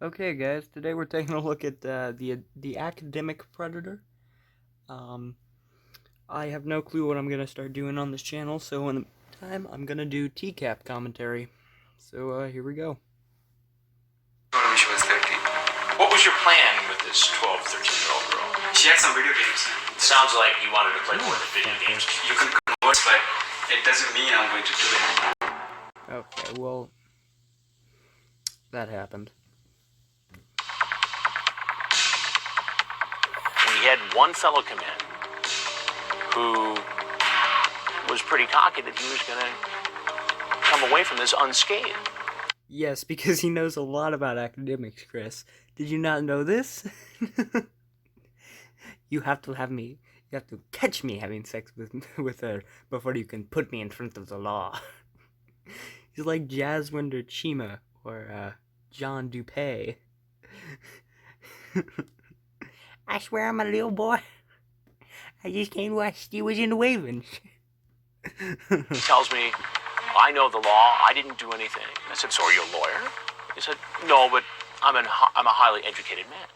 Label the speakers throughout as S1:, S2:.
S1: Okay, guys. Today we're taking a look at the academic predator. Um, I have no clue what I'm gonna start doing on this channel, so in the time I'm gonna do TCAP commentary. So here we go.
S2: When she was 13.
S3: What was your plan with this 12, 13-year-old girl?
S2: She had some video games.
S3: Sounds like you wanted to play more than video games.
S2: You can convert, but it doesn't mean I'm going to do it.
S1: Okay, well, that happened.
S3: We had one fellow come in who was pretty cocky that he was going to come away from this unscathed.
S1: Yes, because he knows a lot about academics, Chris. Did you not know this? You have to catch me having sex with her before you can put me in front of the law. He's like Jaswinder Chima or John Dupay. I swear I'm a little boy. I just can't watch Steelers in the Ravens.
S3: He tells me, I know the law, I didn't do anything. I said, so are you a lawyer? He said, no, but I'm a highly educated man.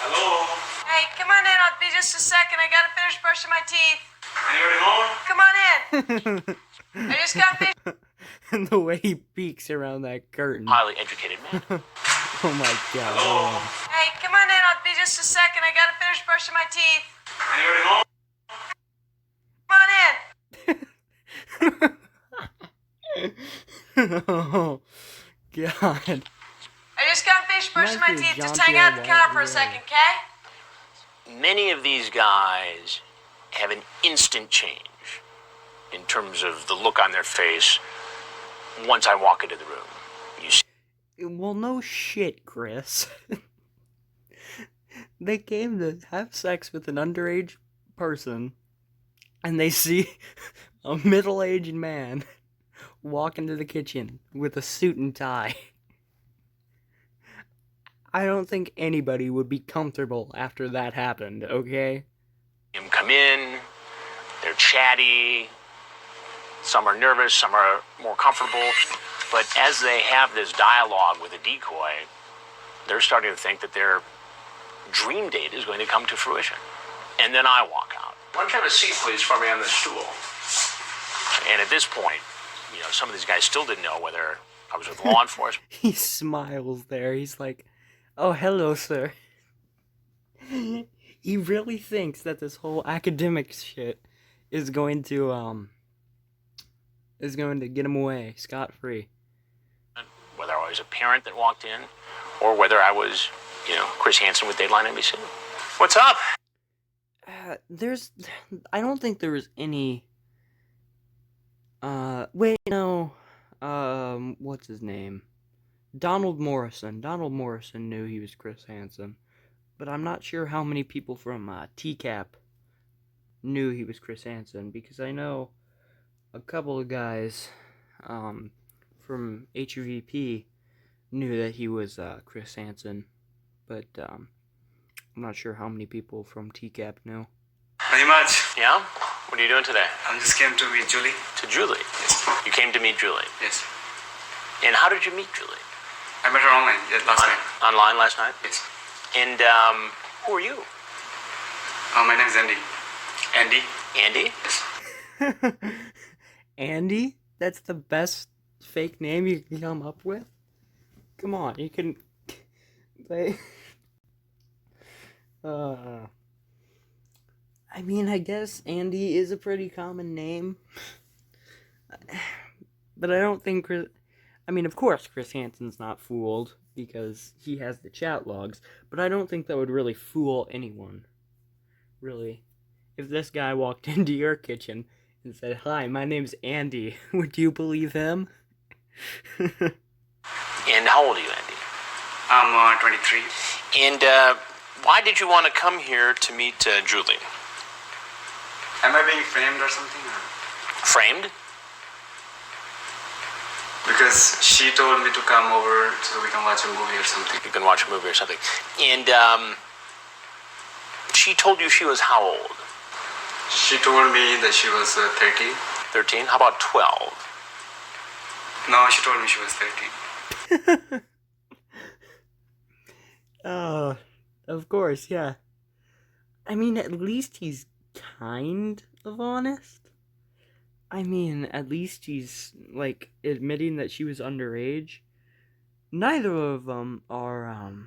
S2: Hello?
S4: Hey, come on in. I'll be just a second. I gotta finish brushing my teeth.
S2: Anybody home?
S4: Come on in. I just got finished.
S1: And the way he peeks around that curtain.
S3: Highly educated man.
S1: Oh my god.
S2: Hello?
S4: Hey, come on in. I'll be just a second. I gotta finish brushing my teeth.
S2: Anybody home?
S4: Come on in.
S1: Oh god.
S4: I just got finished brushing my
S1: Reminds me of
S4: teeth. Just
S1: John
S4: hang out at the
S1: Pierre
S4: counter for a
S1: White,
S4: second, okay?
S3: Many of these guys have an instant change in terms of the look on their face once I walk into the room. You see,
S1: Well, no shit, Chris. They came to have sex with an underage person, and they see a middle-aged man walk into the kitchen with a suit and tie. I don't think anybody would be comfortable after that happened, okay?
S3: them come in, they're chatty, some are nervous, some are more comfortable, but as they have this dialogue with a decoy, they're starting to think that their dream date is going to come to fruition. And then I walk out. Why don't you have a seat, please, for me on this stool? And at this point, you know, some of these guys still didn't know whether I was with law enforcement.
S1: He smiles there. He's like, "Oh, hello, sir." He really thinks that this whole academic shit is going to get him away scot-free.
S3: Whether I was a parent that walked in, or whether I was, you know, Chris Hansen with Dateline NBC. What's up?
S1: I don't think there was any, wait, no, what's his name? Donald Morrison. Donald Morrison knew he was Chris Hansen, but I'm not sure how many people from, TCAP knew he was Chris Hansen, because I know a couple of guys, from HUVP knew that he was, Chris Hansen, but, I'm not sure how many people from TCAP knew.
S2: Very much.
S3: Yeah? What are you doing today?
S2: I just came to meet Julie.
S3: To Julie.
S2: Yes.
S3: You came to meet Julie.
S2: Yes.
S3: And how did you meet Julie?
S2: I met her online last night.
S3: Online last night?
S2: Yes.
S3: And, who are you?
S2: My name's Andy. Andy?
S3: Andy?
S2: Yes.
S1: Andy? That's the best fake name you can come up with? Come on, you can... I mean, I guess Andy is a pretty common name. But I don't think Chris... I mean, of course Chris Hansen's not fooled, because he has the chat logs, but I don't think that would really fool anyone. Really. If this guy walked into your kitchen and said, "Hi, my name's Andy," would you believe him?
S3: And how old are you, Andy?
S2: I'm 23.
S3: And, why did you want to come here to meet, Julie?
S2: Am I being framed or something?
S3: Framed?
S2: Because she told me to come over so we can watch a movie or something.
S3: You can watch a movie or something. And, she told you she was how old?
S2: She told me that she was 13.
S3: 13? How about 12?
S2: No, she told me she was 13.
S1: Of course, yeah. I mean, at least he's kind of honest. I mean, at least he's, like, admitting that she was underage. Neither of them are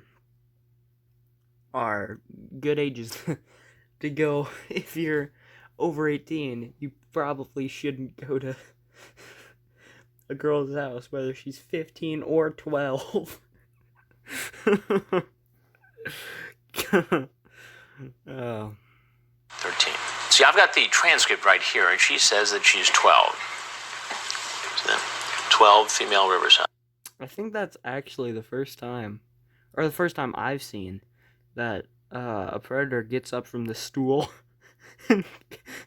S1: good ages to go. If you're over 18, you probably shouldn't go to a girl's house, whether she's 15 or 12. Oh.
S3: 13. See, I've got the transcript right here, and she says that she's 12. So then, 12, female Riverside.
S1: I think that's actually the first time I've seen that a predator gets up from the stool and,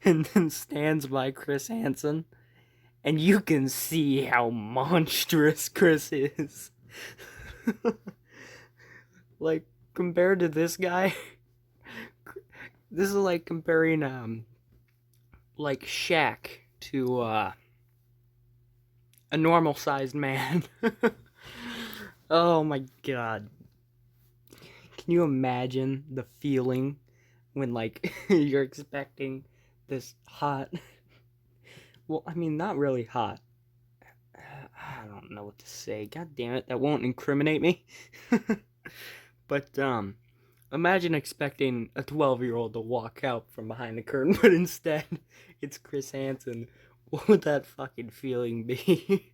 S1: and then stands by Chris Hansen, and you can see how monstrous Chris is. Like, compared to this guy, this is like comparing like Shaq to a normal sized man. Oh my god. Can you imagine the feeling when, like, you're expecting this hot, well, I mean, not really hot, I don't know what to say, god damn it, that won't incriminate me. But imagine expecting a 12-year-old to walk out from behind the curtain, but instead it's Chris Hansen. What would that fucking feeling be?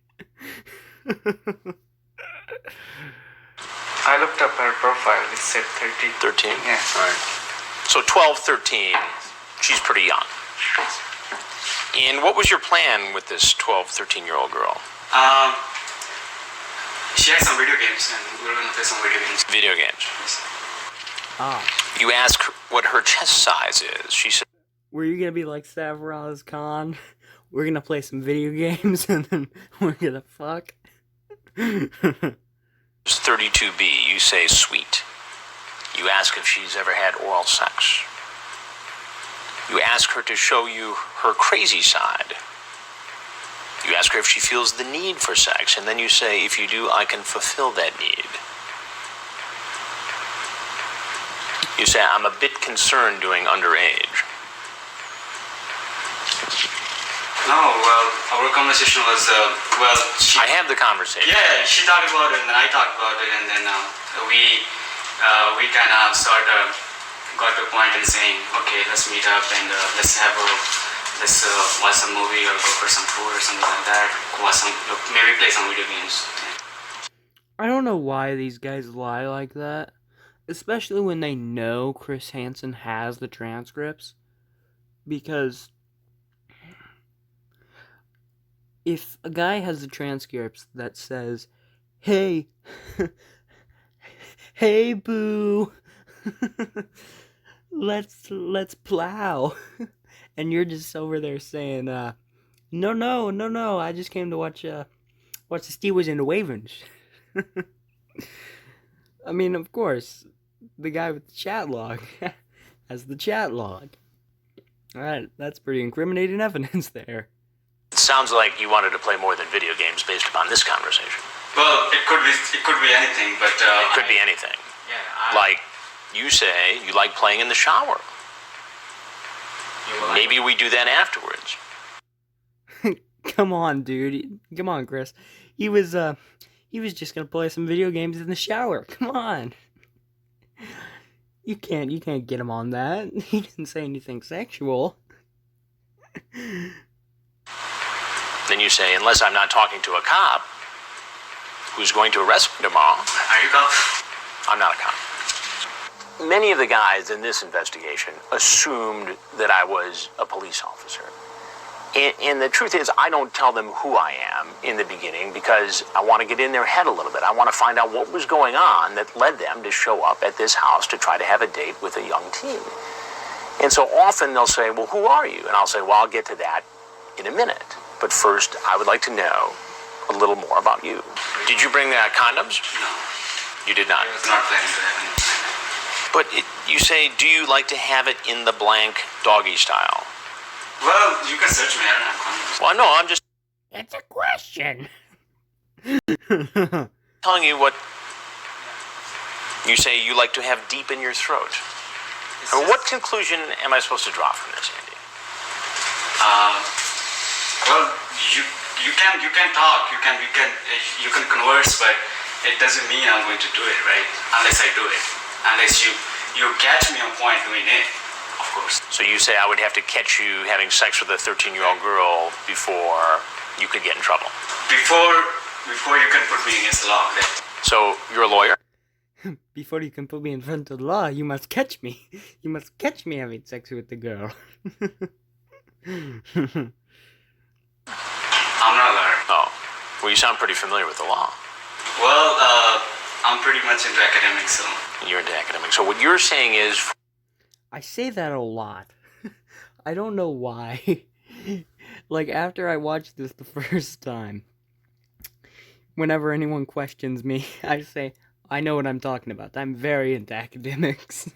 S2: I looked up her profile. It said 13.
S3: 13?
S2: Yeah.
S3: All right. So 12, 13, she's pretty young. And what was your plan with this 12, 13-year-old girl?
S2: She had some video games, and we were going to play some video games.
S3: Video games.
S2: Yes.
S1: Ah.
S3: You ask what her chest size is. She said,
S1: Were you gonna be like Savraz Khan? We're gonna play some video games and then we're gonna fuck?
S3: it's 32B. You say, sweet. You ask if she's ever had oral sex. You ask her to show you her crazy side. You ask her if she feels the need for sex, and then you say, if you do, I can fulfill that need. You say, I'm a bit concerned doing underage.
S2: No, well, our conversation was,
S3: I have the conversation.
S2: Yeah, she talked about it, and then I talked about it, and then we kind of sort of got to a point in saying, okay, let's meet up and let's watch some movie or go for some food or something like that. Maybe play some video games.
S1: I don't know why these guys lie like that. Especially when they know Chris Hansen has the transcripts. Because if a guy has the transcripts that says, hey, hey boo, let's plow, and you're just over there saying, no, I just came to watch the Steelers and the Ravens. I mean, of course, the guy with the chat log has the chat log. Alright, that's pretty incriminating evidence there.
S3: It sounds like you wanted to play more than video games based upon this conversation.
S2: Well, it could be anything, but
S3: It could be anything.
S2: Yeah.
S3: Like, you say you like playing in the shower. Maybe we do that afterwards.
S1: Come on, dude. Come on, Chris. He was just gonna play some video games in the shower. Come on. You can't get him on that. He didn't say anything sexual.
S3: Then you say, unless I'm not talking to a cop who's going to arrest me tomorrow.
S2: Are you cop?
S3: I'm not a cop. Many of the guys in this investigation assumed that I was a police officer. And the truth is, I don't tell them who I am in the beginning because I want to get in their head a little bit. I want to find out what was going on that led them to show up at this house to try to have a date with a young teen. And so often they'll say, well, who are you? And I'll say, well, I'll get to that in a minute. But first, I would like to know a little more about you. Did you bring condoms?
S2: No.
S3: You did not.
S2: I was not planning to have any.
S3: But you say, do you like to have it in the blank doggy style?
S2: Well, you can search me. I don't have condoms.
S3: Well, no, I'm just
S1: It's a question.
S3: telling you what You say you like to have deep in your throat. What conclusion am I supposed to draw from this, Andy?
S2: Well, you can talk, you can converse, but it doesn't mean I'm going to do it, right? Unless I do it, unless you catch me on point doing it, of course.
S3: So you say I would have to catch you having sex with a 13-year-old girl before you could get in trouble.
S2: Before you can put me against the law.
S3: So you're a lawyer?
S1: Before you can put me in front of the law, you must catch me. You must catch me having sex with the girl.
S2: I'm not a lawyer.
S3: Oh. Well, you sound pretty familiar with the law.
S2: Well, I'm pretty much into academics, so.
S3: You're into academics. So what you're saying is...
S1: I say that a lot. I don't know why. Like, after I watched this the first time, whenever anyone questions me, I say, I know what I'm talking about. I'm very into academics.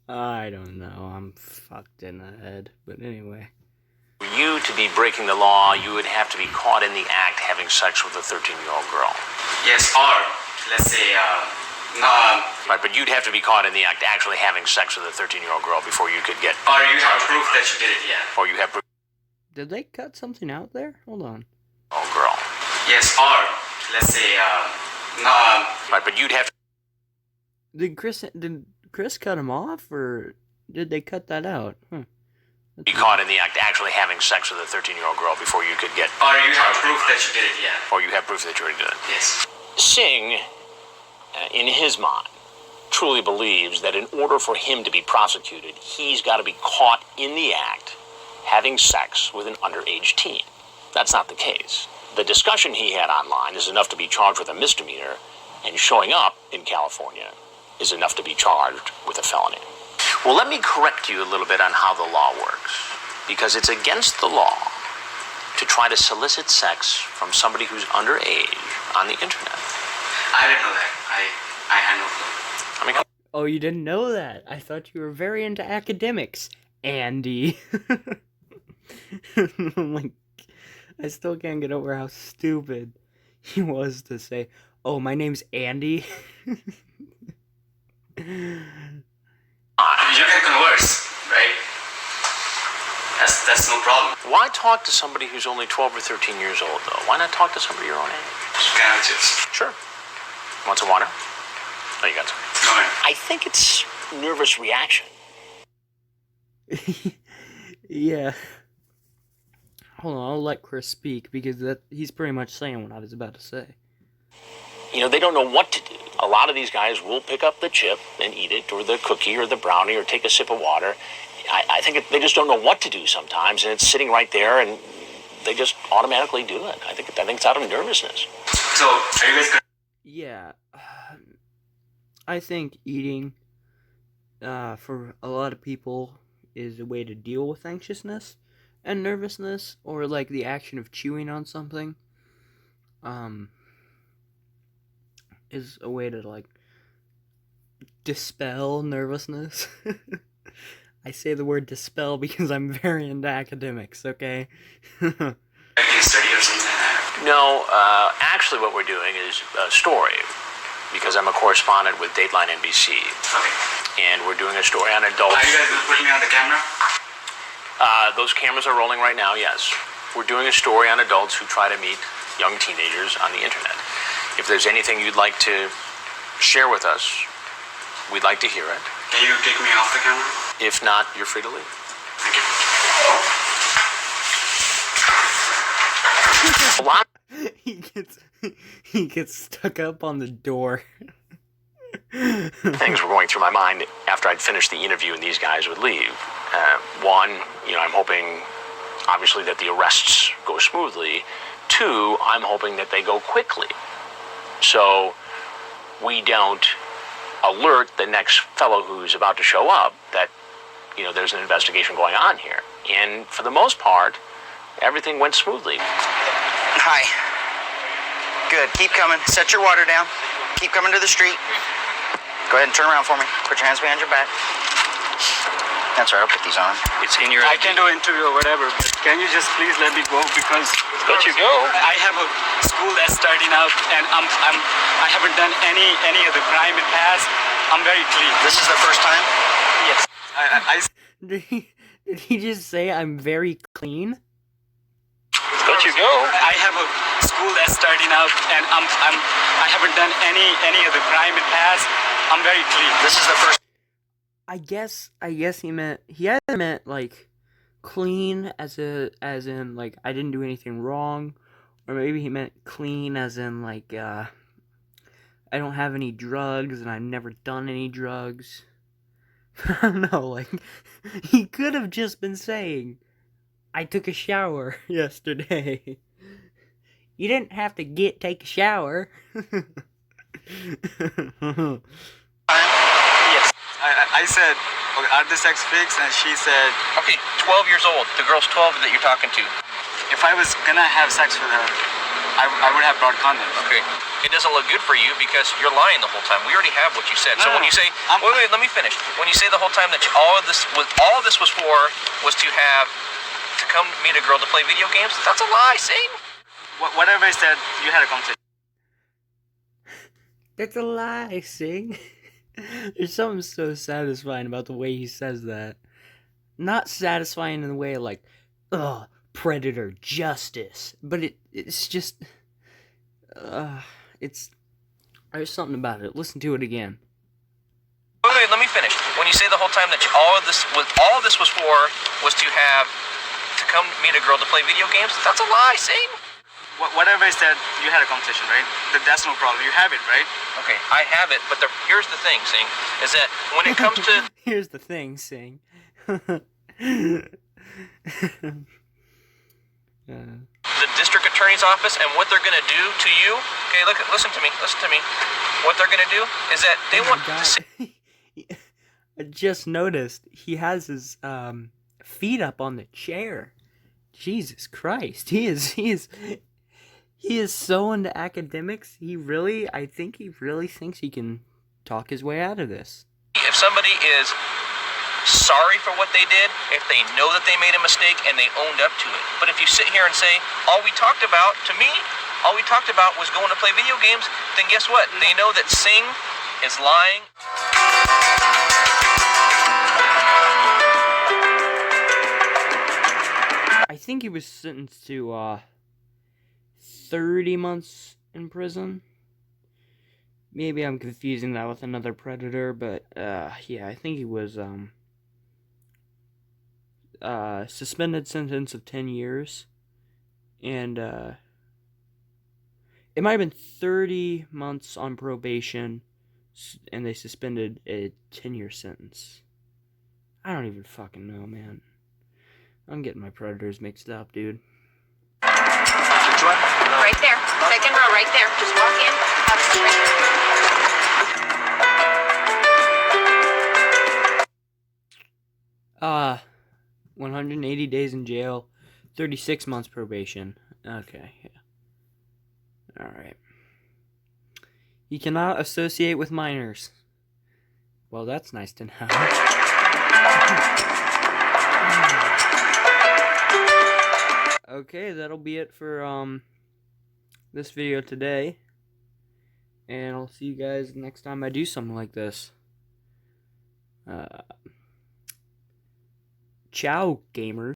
S1: I don't know. I'm fucked in the head. But anyway.
S3: For you to be breaking the law, you would have to be caught in the act having sex with a 13-year-old girl.
S2: Yes, or let's say,
S3: Right, but you'd have to be caught in the act actually having sex with a 13-year-old girl before you could get...
S2: Or you have proof that you did it, yeah.
S3: Or you have proof...
S1: Did they cut something out there? Hold on.
S3: Oh, girl.
S2: Yes, or let's say,
S3: Right, but you'd have to...
S1: Did Chris cut him off, or did they cut that out?
S3: be caught in the act actually having sex with a 13-year-old girl before you could get...
S2: Or you have proof that you did it, yeah.
S3: Or you have proof that you already did it.
S2: Yes.
S3: Singh, in his mind, truly believes that in order for him to be prosecuted, he's got to be caught in the act having sex with an underage teen. That's not the case. The discussion he had online is enough to be charged with a misdemeanor, and showing up in California is enough to be charged with a felony. Well, let me correct you a little bit on how the law works, because it's against the law to try to solicit sex from somebody who's underage on the internet.
S2: I didn't know that. I had no clue.
S3: I mean,
S1: Oh, you didn't know that? I thought you were very into academics, Andy. Like, I still can't get over how stupid he was to say, "Oh, my name's Andy."
S2: You can converse, right? That's no problem.
S3: why talk to somebody who's only 12 or 13 years old, though? Why not talk to somebody your own age?
S2: Can I have chips?
S3: Sure. Want some water? Oh, you got some.
S2: Go ahead.
S3: I think it's nervous reaction.
S1: Yeah. Hold on, I'll let Chris speak, because he's pretty much saying what I was about to say.
S3: You know, they don't know what to do. A lot of these guys will pick up the chip and eat it, or the cookie, or the brownie, or take a sip of water. I think they just don't know what to do sometimes, and it's sitting right there, and they just automatically do it. I think it's out of nervousness.
S2: So, are you guys
S1: Yeah. I think eating, for a lot of people, is a way to deal with anxiousness and nervousness, or like the action of chewing on something, is a way to, like, dispel nervousness. I say the word dispel because I'm very into academics, okay?
S2: study or something like that?
S3: No, actually what we're doing is a story, because I'm a correspondent with Dateline NBC.
S2: Okay.
S3: And we're doing a story on adults.
S2: Are you guys going to put me on the camera?
S3: Those cameras are rolling right now, yes. We're doing a story on adults who try to meet young teenagers on the internet. If there's anything you'd like to share with us, we'd like to hear it.
S2: Can you take me off the camera?
S3: If not, you're free to leave.
S2: Thank you.
S3: A lot
S1: he gets stuck up on the door.
S3: of things were going through my mind after I'd finished the interview and these guys would leave. One, I'm hoping, obviously, that the arrests go smoothly. Two, I'm hoping that they go quickly, so we don't alert the next fellow who's about to show up that, there's an investigation going on here. And for the most part, everything went smoothly.
S5: Hi. Good. Keep coming. Set your water down. Keep coming to the street. Go ahead and turn around for me. Put your hands behind your back. That's all right, I'll put these on.
S3: It's in your
S2: I
S3: ID.
S2: can do interview or whatever, but can you just please let me go because
S3: Let you go.
S2: I have a school that's starting up and I haven't done any of the crime in past. I'm very clean.
S5: This is the first time?
S2: Yes. I
S1: Did he just say I'm very clean?
S3: Let you go.
S2: I have a school that's starting up and I haven't done any of the crime in past. I'm very clean.
S5: This is the first.
S1: I guess he either meant like clean as in like I didn't do anything wrong, or maybe he meant clean as in like I don't have any drugs and I've never done any drugs. I don't know, like he could have just been saying I took a shower yesterday. You didn't have to take a shower.
S2: Yes. I said, okay, are the sex pics? And she said,
S3: Okay, 12 years old. The girl's 12 that you're talking to.
S2: if I was gonna have sex with her, I would have brought condoms.
S3: Okay. It doesn't look good for you because you're lying the whole time. We already have what you said. So
S2: No,
S3: when you say,
S2: I'm-
S3: wait, let me finish. When you say the whole time that all this was for was to come meet a girl to play video games, that's a lie, Sing.
S2: Whatever I said, you had a conversation.
S1: That's a lie, Sing. There's something so satisfying about the way he says that. Not satisfying in the way like, ugh, predator justice. But it's just, there's something about it. Listen to it again.
S3: Wait, let me finish. When you say the whole time that all this was for was to come meet a girl to play video games, that's a lie, Sing.
S2: Whatever I said, you had a conversation, right? That's no problem. You have it, right?
S3: Okay, I have it, but here's the thing, Sing, is that when it comes to
S1: Here's the thing, Sing.
S3: the district attorney's office and what they're gonna do to you, okay, listen to me. What they're gonna do is that they want to see.
S1: I just noticed he has his feet up on the chair. Jesus Christ, he is so into academics. I think he really thinks he can talk his way out of this.
S3: If somebody is sorry for what they did, if they know that they made a mistake and they owned up to it. But if you sit here and say, all we talked about was going to play video games, then guess what? They know that Sing is lying.
S1: I think he was sentenced to 30 months in prison. Maybe I'm confusing that with another predator, but yeah, I think he was suspended sentence of 10 years. And it might have been 30 months on probation, and they suspended a 10-year sentence. I don't even fucking know, man. I'm getting my predators mixed up, dude.
S5: Which one?
S4: Right there. Second row, right there. Just walk in. Have a straight.
S1: 180 days in jail, 36 months probation. Okay, yeah. Alright. You cannot associate with minors. Well, that's nice to know. Okay, that'll be it for this video today. And I'll see you guys next time I do something like this. Ciao, gamers.